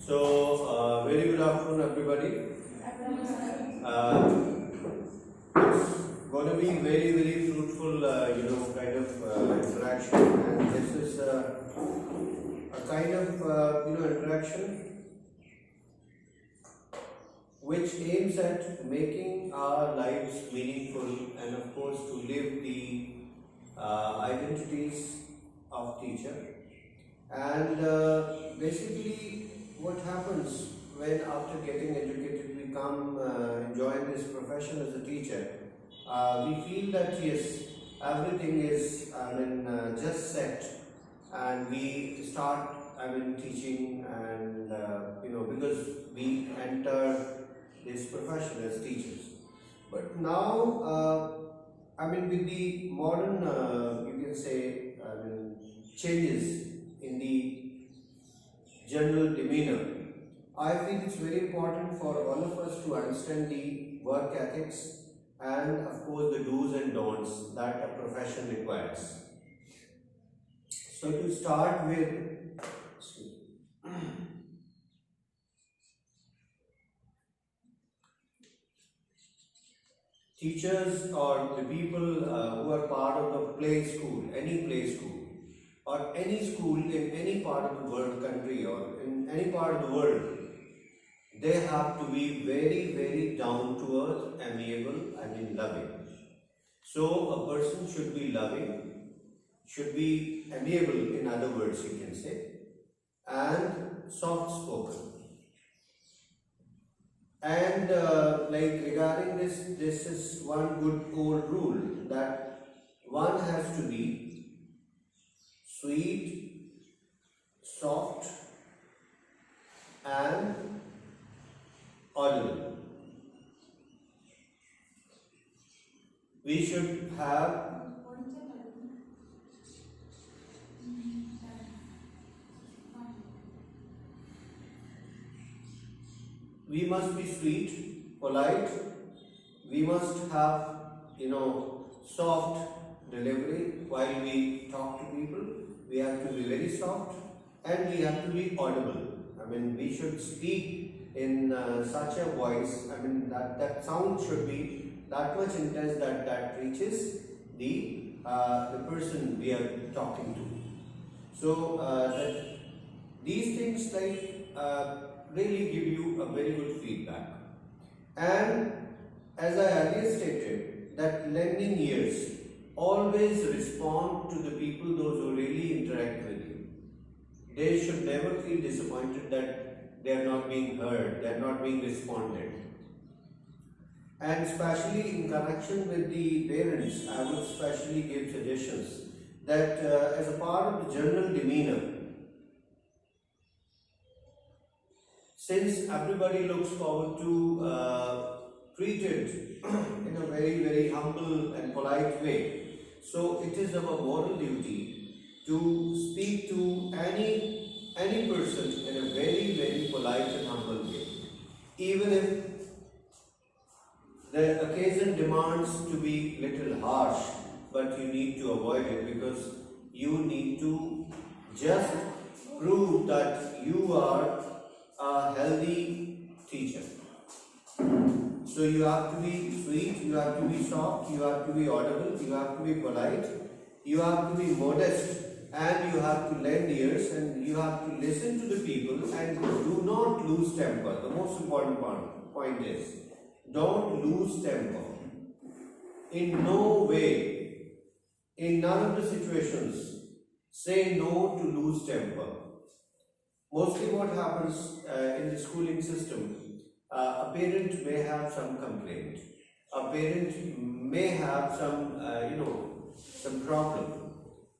Very good afternoon, everybody. It's going to be very fruitful, kind of interaction, and this is a kind of interaction which aims at making our lives meaningful, and of course to live the identities of teacher. And basically, what happens when after getting educated we come enjoying this profession as a teacher, we feel that yes, everything is just set, and we start teaching, and because we enter this profession as teachers. But now, with the modern, you can say, changes in the general demeanor, I feel it's very important for all of us to understand the work ethics and, of course, the do's and don'ts that a profession requires. So, to start with, teachers or the people who are part of the play school, any play school, or any school in any part of the world, country, or in any part of the world, they have to be very down to earth, amiable, loving. So a person should be loving, should be amiable, in other words you can say, and soft spoken. And regarding this is one good old rule, that one has to be sweet, soft, and audible. We should have we must be sweet, polite, we must have soft delivery while we talk to people. We have to be very soft, and we have to be audible. We should speak in such a voice, that sound should be that much intense that reaches the person we are talking to. So these things really give you a very good feedback. And as I earlier stated, that lending ears, always respond to the people, those who really interact with you. They should never feel disappointed that they are not being heard, they are not being responded. And especially in connection with the parents, I would especially give suggestions that as a part of the general demeanor, since everybody looks forward to treated in a very humble and polite way, so it is our moral duty to speak to any person in a very polite and humble way, even if the occasion demands to be little harsh, but you need to avoid it, because you need to just prove that you are a healthy teacher. So you have to be sweet, you have to be soft, you have to be audible, you have to be polite, you have to be modest, and you have to lend ears, and you have to listen to the people, and do not lose temper. The most important point is, don't lose temper. In no way, in none of the situations, say no to lose temper. Mostly what happens in the schooling system, a parent may have some complaint, a parent may have some problem,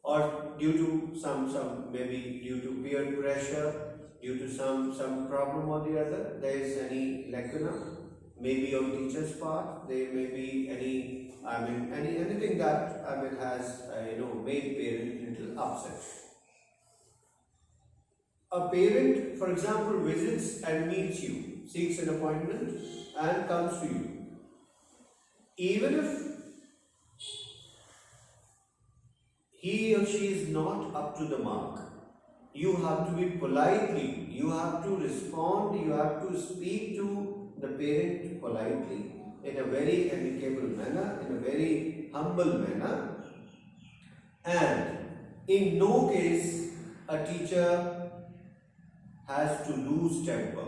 or due to some maybe due to peer pressure, due to some problem or the other, there is any lacuna, maybe on teacher's part, there may be anything that has made parent little upset. A parent, for example, visits and meets you, seeks an appointment and comes to you. Even if he or she is not up to the mark, you have to be politely, you have to respond, you have to speak to the parent politely, in a very amicable manner, in a very humble manner. And in no case a teacher has to lose temper.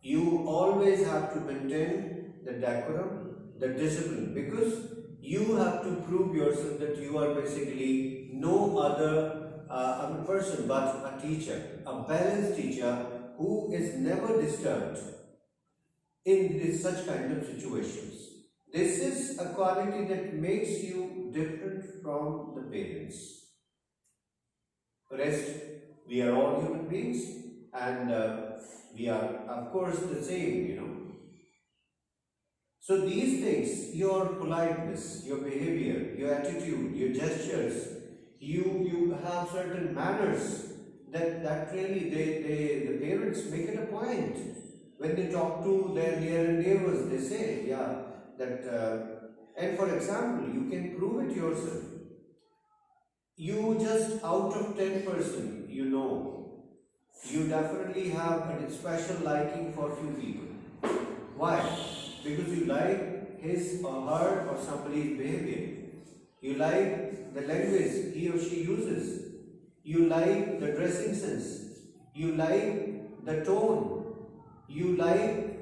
You always have to maintain the decorum, the discipline, because you have to prove yourself that you are basically no other person but a teacher, a balanced teacher who is never disturbed in such kind of situations. This is a quality that makes you different from the parents. Rest, we are all human beings, and we are of course the same. So these things, your politeness, your behavior, your attitude, your gestures, you have certain manners that really the parents make it a point. When they talk to their near and neighbors, they say, yeah, that and for example, you can prove it yourself. You just out of 10%, you definitely have a special liking for few people. Why? Because you like his or her or somebody's behavior. You like the language he or she uses. You like the dressing sense. You like the tone. You like,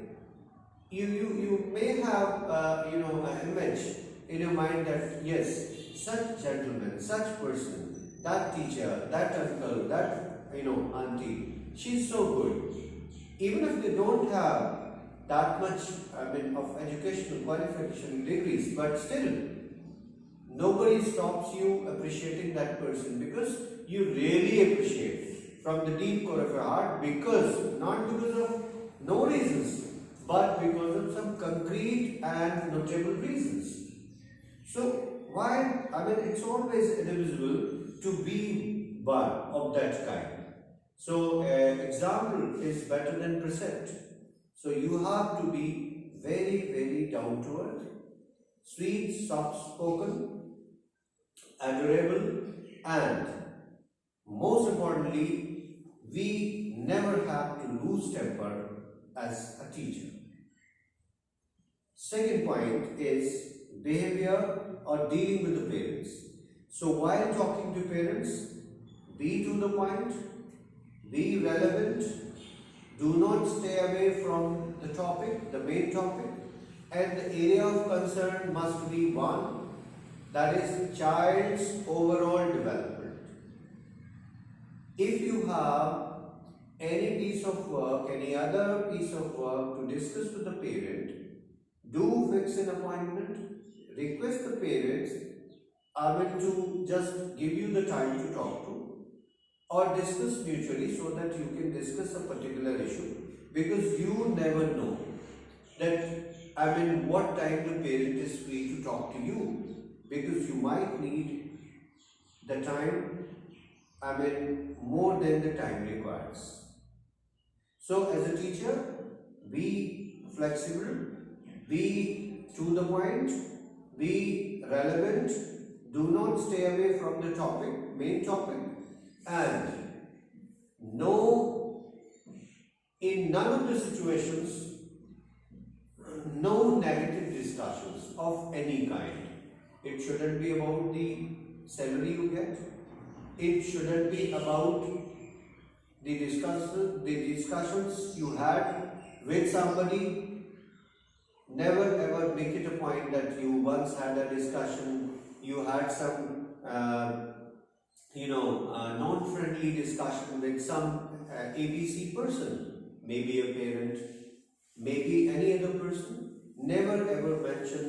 you may have an image in your mind that yes, such gentleman, such person, that teacher, that uncle, that auntie, she's so good. Even if they don't have that much of educational qualification degrees, but still nobody stops you appreciating that person, because you really appreciate from the deep core of your heart, not because of no reasons, but because of some concrete and notable reasons. So why? It's always inevitable to be one of that kind. So example is better than precept. So you have to be very, very down to earth, sweet, soft spoken, adorable, and most importantly, we never have to lose temper as a teacher. Second point is behavior or dealing with the parents. So while talking to parents, be to the point, be relevant, do not stay away from the topic, the main topic, and the area of concern must be one, that is child's overall development. If you have any piece of work, any other piece of work to discuss with the parent, do fix an appointment, request the parents to just give you the time to talk to, or discuss mutually so that you can discuss a particular issue, because you never know that what time the parent is free to talk to you, because you might need the time more than the time requires. So as a teacher, be flexible, be to the point, be relevant, do not stay away from the topic, main topic, and in none of the situations, no negative discussions of any kind. It shouldn't be about the salary you get. It shouldn't be about the discussions you had with somebody. Never ever make it a point that you once had a discussion, you had some non-friendly discussion with some ABC person, maybe a parent, maybe any other person. Never ever mention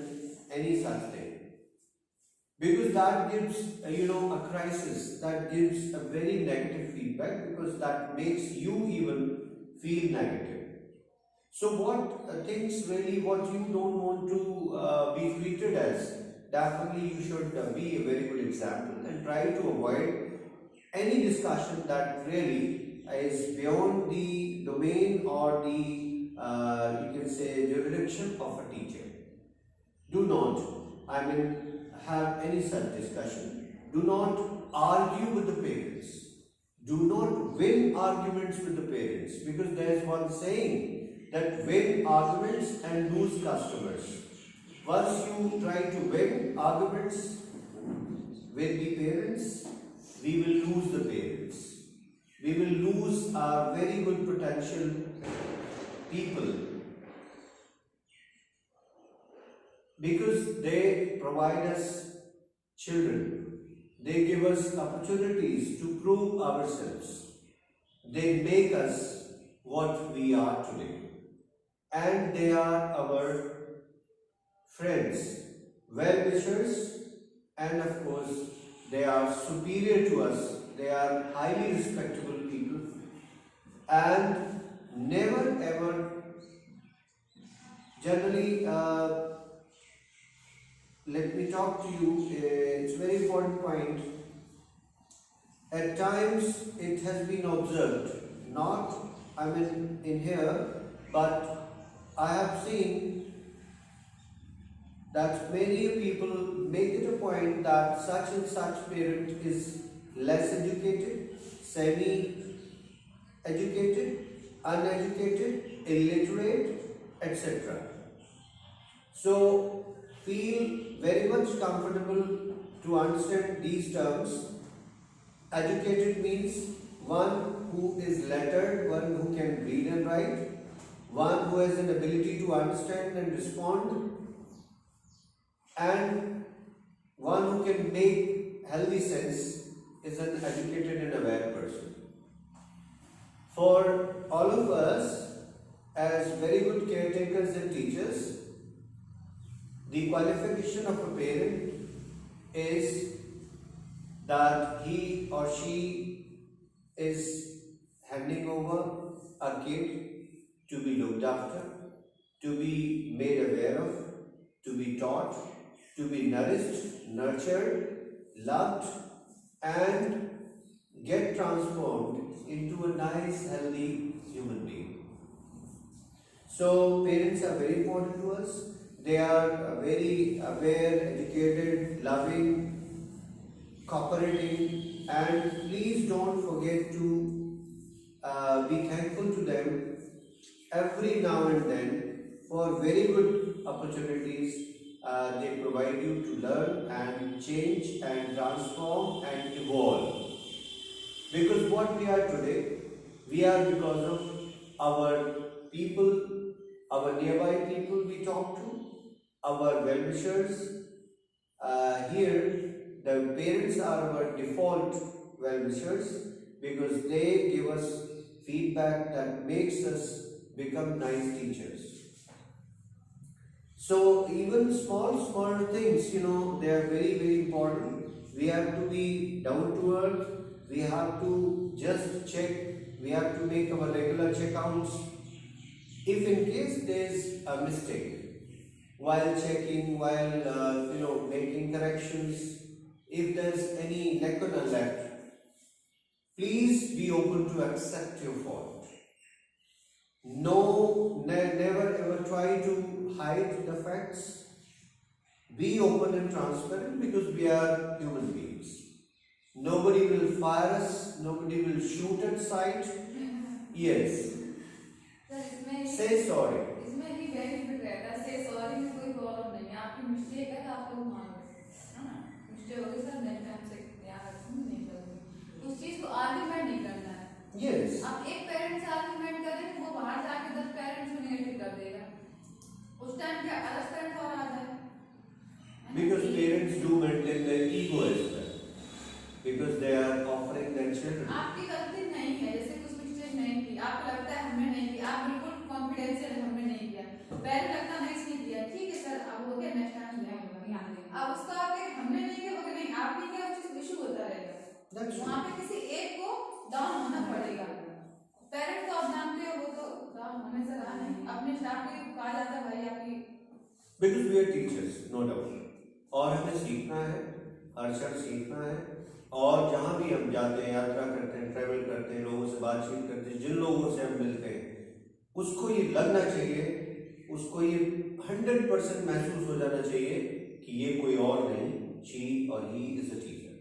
any such thing, because that gives a crisis, that gives a very negative feedback, because that makes you even feel negative. So what things really what you don't want to be treated as, definitely you should be a very good example and try to avoid any discussion that really is beyond the domain or the you can say jurisdiction of a teacher. Do not have any such discussion. Do not argue with the parents. do not win arguments with the parents, because there is one saying that win arguments and lose customers. Once you try to win arguments with the parents, we will lose the parents. We will lose our very good potential people, because they provide us children. They give us opportunities to prove ourselves. They make us what we are today. And they are our friends, well-wishers, and of course, they are superior to us. They are highly respectable people, and never ever, generally, let me talk to you, it's a very important point. At times it has been observed, not in here, but I have seen that many people make it a point that such and such parent is less educated, semi-educated, uneducated, illiterate, etc. So feel very much comfortable to understand these terms. Educated means one who is lettered, one who can read and write, one who has an ability to understand and respond, and one who can make healthy sense is an educated and aware person. For all of us, as very good caretakers and teachers, the qualification of a parent is that he or she is handing over a kid to be looked after, to be made aware of, to be taught, to be nourished, nurtured, loved, and get transformed into a nice, healthy human being. So parents are very important to us. They are very aware, educated, loving, cooperating, and please don't forget to be thankful to them every now and then for very good opportunities they provide you to learn and change and transform and evolve. Because what we are today, we are because of our people, our nearby people we talk to, our well-wishers. Here, the parents are our default well-wishers because they give us feedback that makes us become nice teachers. So even small things, they are very important. We have to be down to earth. We have to just check. We have to make our regular checkouts. If in case there is a mistake, while checking, while making corrections, if there is any lacuna left, please be open to accept your fault. No, never ever try to hide the facts. Be open and transparent because we are human beings. Nobody will fire us, nobody will shoot at sight. Yes. Say sorry. इसमें ही benefit रहता है. से sorry में कोई problem नहीं है. आपकी mistake है तो आप लोग मान लो, है ना. मिस्टेक होगी सर, नेक्स्ट टाइम से ध्यान रखूंगी, नहीं करूंगी. उस चीज को आर्ग्यूमेंट नहीं करना है. Yes. आप एक पेरेंट से आर्ग्यूमेंट करें, वो बाहर जाके 10 पेरेंट्स को नेगेटिव कर देगा. उस टाइम क्या अलग पेरेंट और आ जाए. Because parents do maintain their ego as well. Because they are offering their children. आपकी गलती नहीं है, जैसे कुछ मिस्टेक नहीं की, आपको लगता है हमने नहीं की, आप बिल्कुल कॉन्फिडेंशियल हमने नहीं किया, पहले लगता नहीं इसने किया, ठीक है सर, अब हो गया, नेक्स्ट टाइम नहीं होगा, ध्यान देंगे. अब उसका आगे हमने नहीं किया, होगा नहीं, आप नहीं किया, उस चीज इशू होता रहेगा. वहाँ पे किसी एक को डाउन होना पड़ेगा. पेरेंट तो आप जानते हो, वो तो डाउन होने से रहा नहीं. अपने स्टाफ को कहा जाता है भाई आपकी. Because we are teachers, no doubt. और हमें सीखना है, हर क्षण सीखना है. और जहाँ भी हम जाते हैं, यात्रा करते हैं, ट्रैवल करते हैं, लोगों से बातचीत करते हैं, जिन लोगों से हम मिलते हैं, उसको ये लगना चाहिए, उसको ये 100% महसूस हो जाना चाहिए कि ये कोई और नहीं, she or he is a teacher.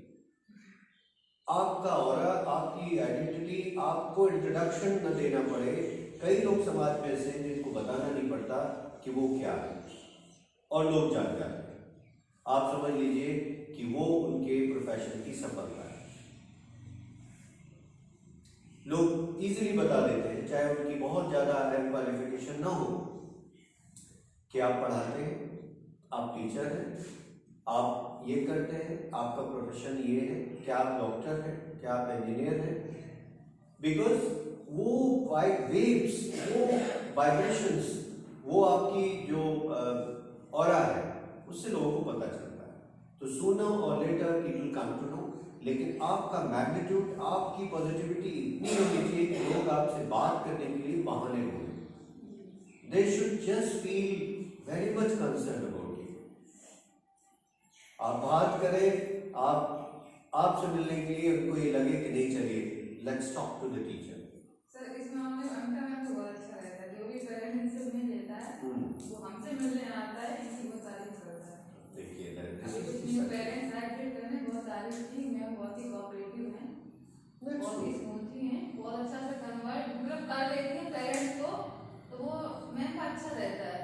आपका ऑरा, आपकी आइडेंटिटी, आपको इंट्रोडक्शन न देना पड़े। कई लोग समाज में ऐसे हैं जिनको बताना नहीं पड़ता कि वो क्या है और लोग जान जाते हैं। आप समझ लीजिए कि वो उनके प्रोफेशन की सफलता है। लोग इजीली बता देते हैं, चाहे उनकी बहुत ज़्यादा हाई क्वालिफिकेशन ना हो, कि आप पढ़ाते हैं, आप टीचर हैं, आप ये करते हैं, आपका प्रोफेशन ये है, क्या आप डॉक्टर हैं, क्या आप इंजीनियर हैं। बिकॉज वो वेव्स, वो वाइब्रेशंस, वो आपकी जो ऑरा है, उससे लोगों को पता चलता है। तो सूनर और later it will come to know. लेकिन आपका मैग्नीट्यूड, आपकी पॉजिटिविटी इतनी होनी चाहिए कि लोग आपसे बात करने के लिए बहाने ढूंढें। They should just feel very much concern about you. आप बात करें, आपसे मिलने के लिए उनको ये लगे कि नहीं, चलिए let's talk to the teacher. Sir इस मामले में अंकल मैम तो बहुत अच्छा रहता है। जो भी पेरेंट इनसे मिल लेता है, वो हमसे मिलने आता है, इनकी बहुत तारीफ करता है। देखिए पेरेंट्स ग्रेजुएट करने बहुत तारीफ की, मैं बहुत ही कोऑपरेटिव हैं, बहुत ही स्मूथी हैं, बहुत अच्छा से कन्वर्ट मतलब कर लेती हैं पेरेंट्स को, तो वो मैम का अच्छा रहता है।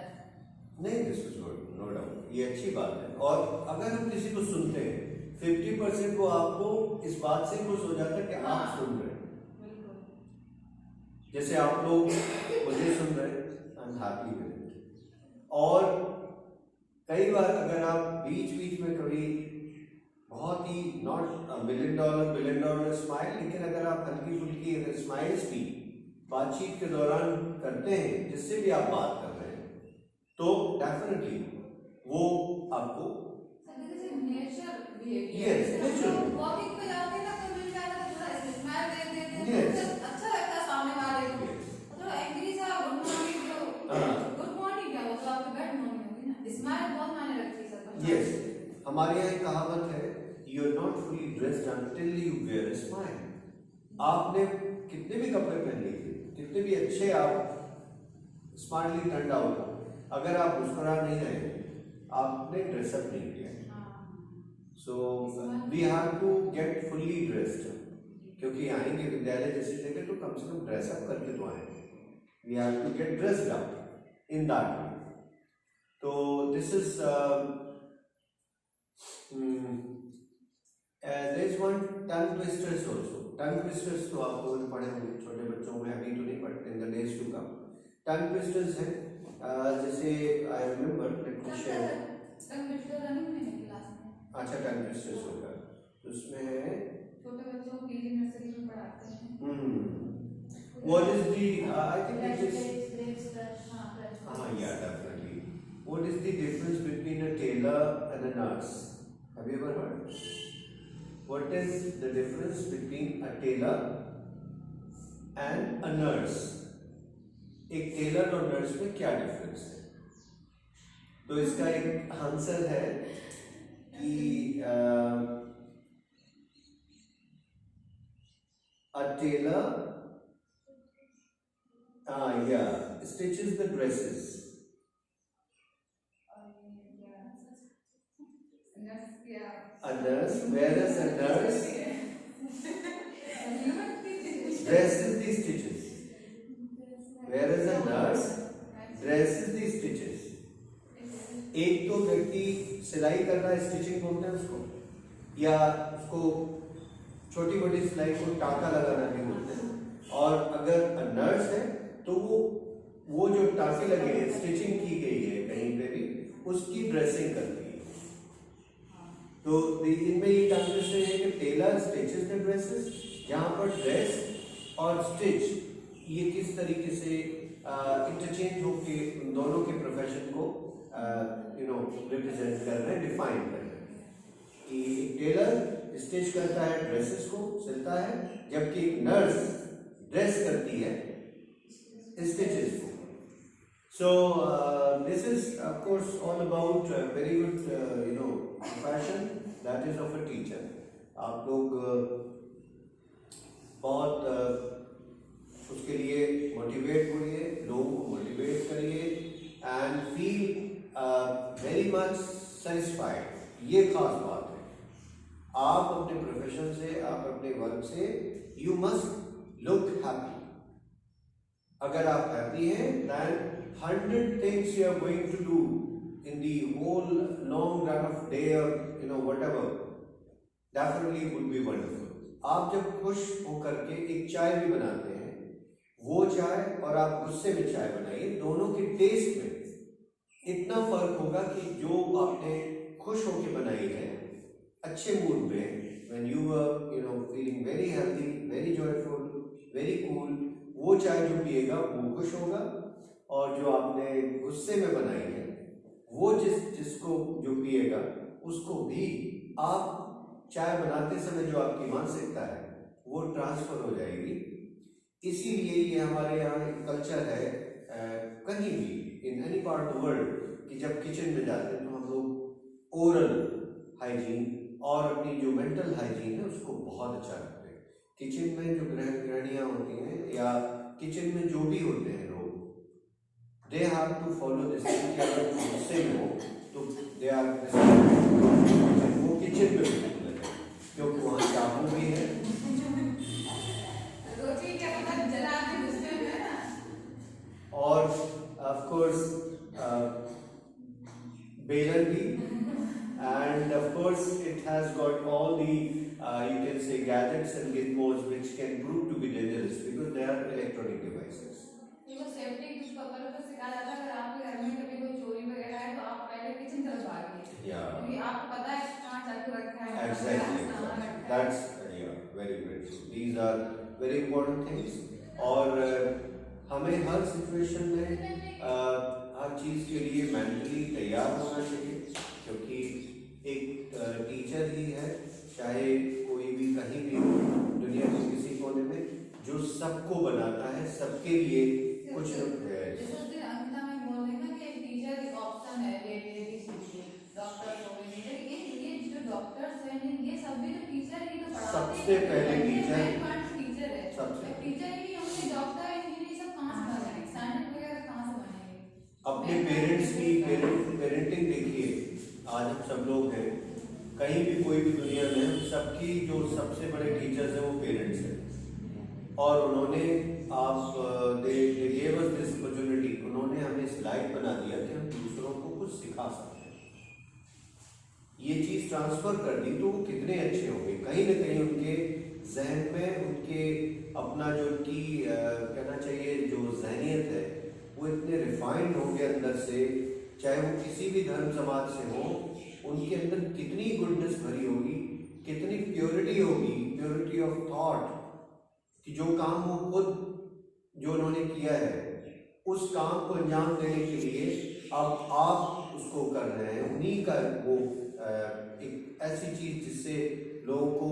नहीं, this is good, no doubt, ये अच्छी बात है। और अगर हम किसी को सुनते हैं 50% वो आपको इस बात से खुश हो जाता है कि आप सुन रहे हैं। जैसे आप लोग मुझे सुन रहे हैं, I am happy with it. और कई बार अगर आप बीच बीच में कभी बहुत ही नॉट $1 बिलियन स्माइल, लेकिन अगर आप हल्की फुल्की अगर स्माइल्स भी बातचीत के दौरान करते हैं, जिससे भी आप बात कर रहे हैं, तो डेफिनेटली वो आपको नेचर Yes, natural. वॉकिंग पे जाते हैं ना, तो मिल जाता है, थोड़ा स्माइल दे देते हैं, Yes. तो अच्छा लगता है सामने वाले को। थोड़ा एंग्री सा गुड मॉर्निंग, गुड मॉर्निंग क्या वो तो आपकी बैड मॉर्निंग होगी ना। स्माइल बहुत मायने रखती है सर। यस, हमारे यहाँ एक कहावत है, you are not fully dressed until you wear a smile. आपने कितने भी कपड़े पहन लीजिए, कितने भी अच्छे आप स्मार्टली टर्न आउट, अगर आप मुस्कुरा नहीं रहे, आपने ड्रेसअप नहीं किया। So we have to get fully dressed, क्योंकि आएंगे विद्यालय जैसी जगह तो कम से कम ड्रेसअप करके तो आए। We have to get dressed up in that way. तो this is there is one tongue twisters also. Tongue twisters तो आप लोगों ने पढ़े होंगे छोटे बच्चों में, अभी तो नहीं, but in the days to come tongue twisters है। जैसे I remember, let me share. अच्छा, tongue twisters होगा, तो उसमें है छोटे बच्चों को पीजी नर्सरी में पढ़ाते हैं। What is the I think it is yeah, definitely. What is the difference between a tailor and a nurse? Have you ever heard? What is the difference between a tailor and a nurse? एक Taylor और nurse में क्या difference है? तो इसका एक answer है कि a tailor stitches the dresses. A nurse, whereas a nurse dresses the stitches. Whereas a nurse dresses the stitches. एक तो व्यक्ति सिलाई कर रहा है, स्टिचिंग बोलते हैं उसको, या उसको छोटी बड़ी सिलाई को टाका लगाना भी बोलते हैं। और अगर नर्स है तो वो जो टाके लगे हैं, स्टिचिंग की गई है कहीं पे भी, उसकी ड्रेसिंग करती है। तो इनमें ये ट्रांसलेशन है कि टेलर स्टिचेस द ड्रेसेस, जहाँ पर ड्रेस और स्टिच ये किस तरीके से इंटरचेंज होके उन दोनों के प्रोफेशन को रिप्रेजेंट कर रहे हैं, डिफाइन कर रहे हैं। कि टेलर स्टिच करता है, ड्रेसेस को सिलता है, जबकि एक नर्स ड्रेस करती है स्टिचेस को। So this is of course all about very good profession, that is of a teacher. आप लोग बहुत उसके लिए मोटिवेट होइए, लोगों को मोटिवेट करिए and feel very much satisfied. ये खास बात है, आप अपने प्रोफेशन से, आप अपने से you must look happy. अगर आप happy हैं, then 100 things you are going to do in the whole long run of day or whatever, definitely would be wonderful. आप जब खुश होकर के एक चाय भी बनाते हैं, वो चाय और आप गुस्से में चाय बनाइए, दोनों के टेस्ट में इतना फर्क होगा कि जो आपने खुश होकर बनाई है अच्छे मूड में, when you were feeling very healthy, very joyful, very cool, वो चाय जो पिएगा वो खुश होगा, और जो आपने गुस्से में बनाई है वो जिसको जो पिएगा उसको भी आप चाय बनाते समय जो आपकी मानसिकता है वो ट्रांसफर हो जाएगी। इसीलिए ये हमारे यहाँ एक कल्चर है, कहीं भी in any part of the world, कि जब किचन में जाते हैं तो हम लोग ओरल हाइजीन और अपनी जो मेंटल हाइजीन है उसको बहुत अच्छा रखते हैं। किचन में जो गृहिणियाँ होती हैं या किचन में जो भी होते हैं लोग, they have to follow this thing. अगर गुस्से में हो तो दे आर वो किचन में भी, क्योंकि वहाँ चाकू भी है और ऑफ कोर्स बेलन भी, and of course it has got all the you can say gadgets and gizmos which can prove to be dangerous because they are electronic devices. देखो सेफ्टी कुछ पकड़ कर सिखा जाता है। अगर आपके घर में कभी कोई चोरी वगैरह है तो आप पहले किचन तरफ भागिए, क्योंकि आपको पता है कहाँ चाकू रखा है। Exactly. That's very true. These are very important things. और हमें हर सिचुएशन में हर चीज़ के लिए मेंटली तैयार होना चाहिए, क्योंकि एक टीचर ही है, चाहे कोई भी कहीं भी हो दुनिया के किसी कोने में, जो सबको बनाता है, सबके लिए कुछ अंकिता में बोल रही ना कि टीचर एक ऑप्शन है, डॉक्टर्स हो गए, ये जो डॉक्टर्स हैं ये सब भी तो टीचर ही तो पढ़ाते हैं। सबसे पहले टीचर है, सबसे टीचर ही होंगे, डॉक्टर इंजीनियर सब कहाँ से बनेंगे, साइंटिस्ट वगैरह कहाँ से बनेंगे। अपने पेरेंट्स की पेरेंटिंग देखिए, आज हम सब लोग हैं, कहीं भी कोई भी दुनिया में, सबकी जो सबसे बड़े टीचर्स हैं वो पेरेंट्स हैं, और उन्होंने they gave us this opportunity, उन्होंने हमें इस लायक बना दिया कि हम दूसरों को कुछ सिखा सकते हैं। ये चीज़ ट्रांसफर कर दी तो वो कितने अच्छे होंगे, कहीं ना कहीं उनके जहन में, उनके अपना जो उनकी कहना चाहिए जो जहनियत है वो इतने रिफाइंड होंगे अंदर से, चाहे वो किसी भी धर्म समाज से हो, उनके अंदर कितनी गुडनेस भरी होगी, कितनी प्योरिटी होगी, प्योरिटी ऑफ थॉट, कि जो काम वो खुद जो उन्होंने किया है उस काम को अंजाम देने के लिए अब आप उसको कर रहे हैं, उन्हीं का वो एक ऐसी चीज जिससे लोगों को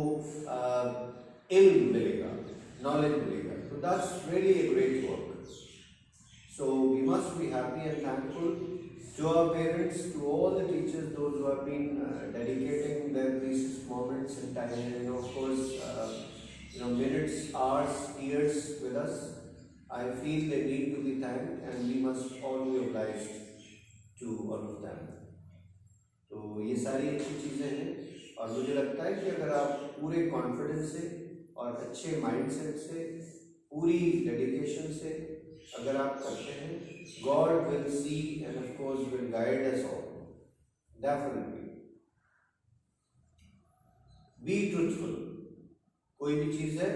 इल्म मिलेगा, नॉलेज मिलेगा, तो that's really a great work. So we must be happy and thankful to our parents, to all the teachers, those who have been dedicating their precious moments and time, and of course, minutes, hours, years with us. I feel they need to be thanked, and we must all be obliged to all of them. तो ये सारी अच्छी चीज़ें हैं, और मुझे लगता है कि अगर आप पूरे कॉन्फिडेंस से और अच्छे माइंडसेट से, पूरी डेडिकेशन से अगर आप करते हैं, God will see and of course will guide us all. Definitely. Be truthful. कोई भी चीज़ है,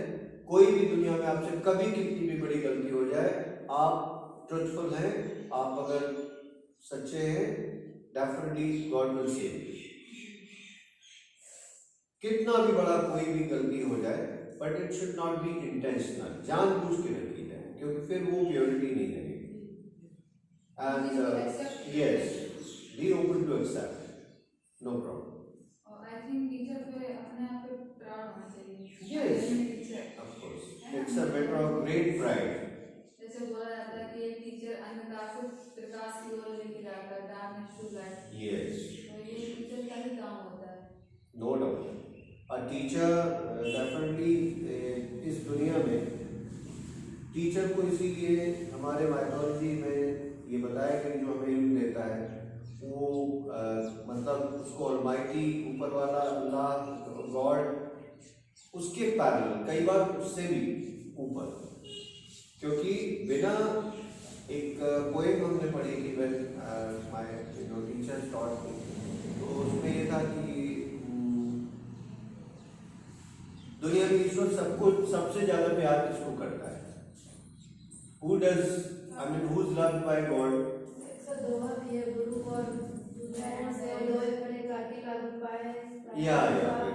कोई भी दुनिया में आपसे कभी कितनी भी बड़ी गलती हो जाए, आप ट्रुथफुल हैं, आप अगर सच्चे हैं, definitely God will save you. कितना भी बड़ा कोई भी गलती हो जाए, but it should not be intentional, जानबूझ के न की जाए, क्योंकि फिर वो प्योरिटी नहीं रहेगी। And yes, be open to accept, no problem. I think teacher पे अपने आप पे प्राउड होना चाहिए। Yes, of course. It's a matter of great pride. जैसे बोला जाता है कि एक टीचर अंधकार से प्रकाश की ओर लेके जाता है, darkness to light. Yes. तो ये टीचर का ही काम होता है। No doubt. A teacher definitely इस दुनिया में टीचर को इसीलिए हमारे माइथोलॉजी में ये बताया कि जो हमें इल्म देता है वो मतलब उसको ऑलमाइटी ऊपर वाला अल्लाह गॉड उसके पैरेलल, कई बार उससे भी ऊपर, क्योंकि बिना एक पोएम हमने पढ़ी कि when my teacher taught me, तो उसमें ये था कि दुनिया में ईश्वर सबको सबसे ज्यादा प्यार किसको करता है? Who does, I mean, who's loved by God? दोहा भी है, गुरु और parents है, दोहे पढ़े काके लागू पाए। Yeah.